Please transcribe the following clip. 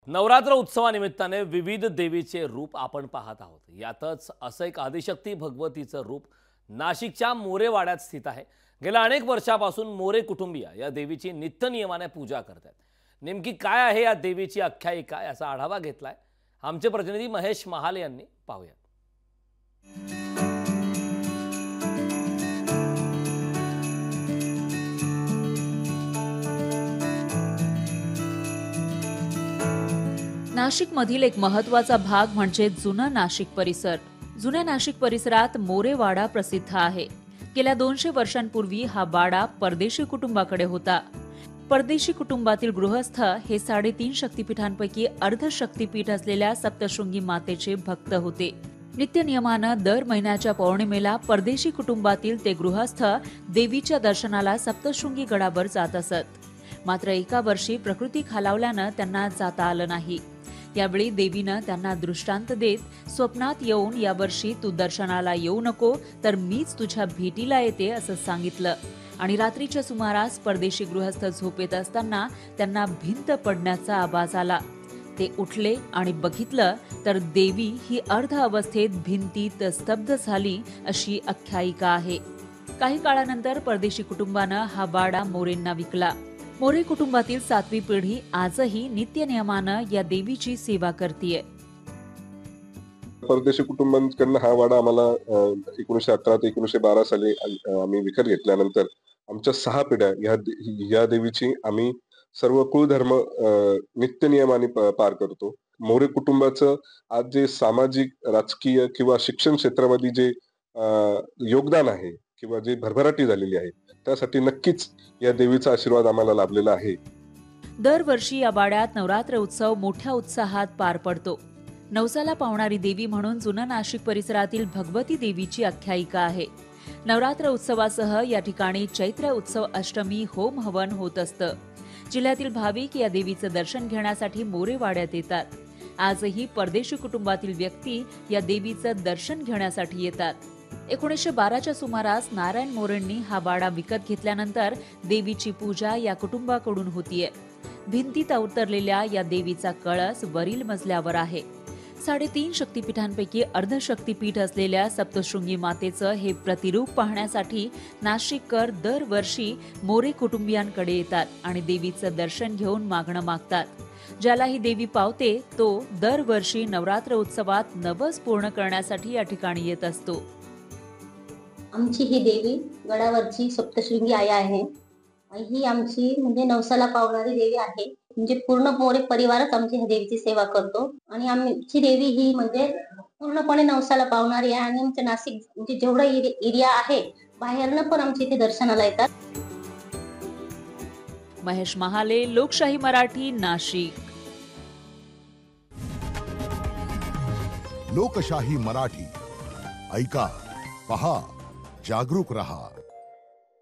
नवरात्र उत्सवानिमित्ताने विविध देवीचे रूप आपण पाहत आहोत। यातच असं एक आदिशक्ती भगवतीचं रूप नाशिकच्या मोरेवाड्यात स्थित आहे। गेल्या अनेक वर्षापासून मोरे कुटुंबीय या देवीची नित्य नियमाने पूजा करतात। नेमकी काय आहे या देवीची आख्यायिका याचा आढावा घेतलाय आमचे प्रतिनिधी महेश महाले यांनी। पाहूया। नाशिक मधील एक महत्त्वाचा भाग म्हणजे जुना नाशिक परिसर। जुन्या नाशिक परिसरात मोरेवाडा प्रसिद्ध आहे। गेल्या 200 वर्षांपूर्वी हा वाडा परदेशी कुटुंबाकडे होता। परदेशी कुटुंबातील गृहस्थ हे 3.5 शक्तिपीठांपैकी अर्धशक्तिपीठ असलेल्या सप्तशृंगी मातेचे भक्त होते। नित्य नियमानं दर महिन्याच्या पौर्णिमेला परदेशी कुटुंबातील ते गृहस्थ देवीच्या दर्शनाला सप्तशृंगी गडावर जात असत। मात्र एका वर्षी प्रकृती खालावल्यानं त्यांना जाता आलं नाही। यावेळी देवीनं त्यांना दृष्टांत देत स्वप्नात येऊन यावर्षी तू दर्शनाला येऊ नको तर मीच तुझ्या भेटीला येते असं सांगितलं आणि रात्रीच्या सुमारास परदेशी गृहस्थ झोपेत असताना त्यांना भिंत पडण्याचा आवाज आला। ते उठले आणि बघितलं तर देवी ही अर्ध अवस्थेत भिंतीत स्तब्ध झाली अशी आख्यायिका आहे। काही काळानंतर परदेशी कुटुंबानं हा वाडा मोरेंना विकला। मोरे कुटुंबातील 7वी पिढी आजही नित्य नियमानं या देवीची सेवा करतेय। परदेशी कुटुंबांकडून हा वाडा आम्हाला 1911 ते 1912 साली आम्ही विकत घेतल्यानंतर आमच्या 6 पिढ्या या देवीची आम्ही सर्व कुळधर्म नित्य नियमाने पार करतो। मोरे कुटुंबाचं आज जे सामाजिक, राजकीय किंवा शिक्षण क्षेत्रामध्ये जे योगदान आहे किंवा जे भरभराटी झालेली आहे त्यासाठी नक्कीच या देवीचा आशीर्वाद आम्हाला लाभलेला आहे। दरवर्षी या वाड्यात नवरात्र उत्सव मोठ्या उत्साहात पार पडतो। नवसाला पावणारी देवी म्हणून जुना नाशिक परिसरातील भगवती देवीची आख्यायिका आहे। नवरात्र उत्सवासह या ठिकाणी चैत्र उत्सव अष्टमी होम हवन होत असतं। जिल्ह्यातील भाविक या देवीचं दर्शन घेण्यासाठी मोरेवाड्यात येतात। आजही परदेशी कुटुंबातील व्यक्ती या देवीचं दर्शन घेण्यासाठी येतात। 1912च्या सुमारास नारायण मोरेंनी हा वाडा विकत घेतल्यानंतर देवीची पूजा या कुटुंबाकडून होतीये। भिंतीत अवतरलेल्या या देवीचा कळस वरील मजल्यावर आहे। 3.5 शक्तिपीठांपैकी अर्धशक्तिपीठ असलेल्या सप्तशृंगी मातेचं हे प्रतिरूप पाहण्यासाठी नाशिककर दरवर्षी मोरे कुटुंबियांकडे येतात आणि देवीचं दर्शन घेऊन मागणं मागतात। ज्याला ही देवी पावते तो दरवर्षी नवरात्र उत्सवात नवस पूर्ण करण्यासाठी या ठिकाणी येत असतो। आमची ही देवी गडावरची सप्तशृंगी आई आहे। ही आमची म्हणजे नवसाला पावणारी देवी आहे। म्हणजे पूर्ण मोरे परिवारच आमची ह्या देवीची सेवा करतो आणि आमची देवी ही म्हणजे पूर्णपणे नवसाला पावणारी आहे आणि आमच्या नाशिक म्हणजे जेवढा एरिया आहे बाहेरनं पण आमच्या इथे दर्शनाला येतात। महेश महाले, लोकशाही मराठी, नाशिक। लोकशाही मराठी ऐका, पहा, जागरूक रहा।